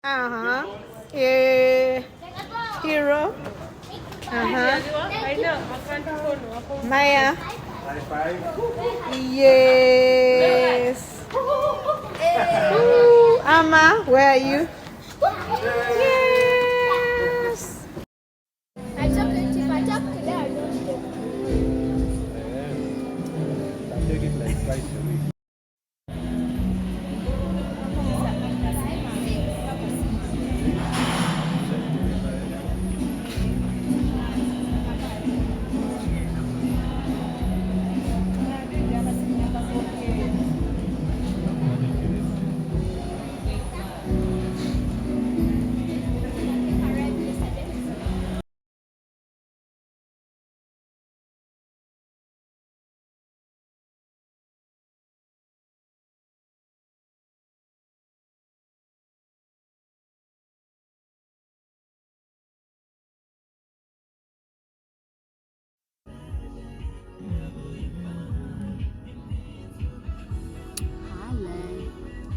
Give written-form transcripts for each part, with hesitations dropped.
Uh-huh. Yeah. Hero. Uh-huh. Maya. Yes. Ooh, Amma, where are you? Yes. I take it like twice a week.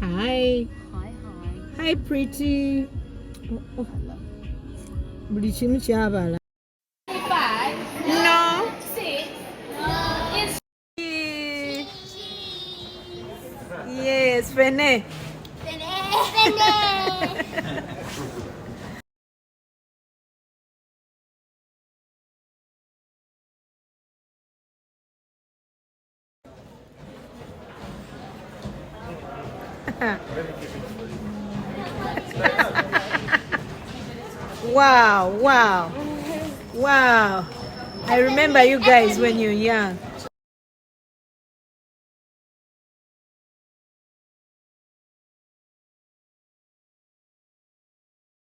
Hi. Hi. Hi, pretty. Oh, Budi chimi chabala. 5, No. 6. Yes, Fene. Wow. I remember you guys when you're young.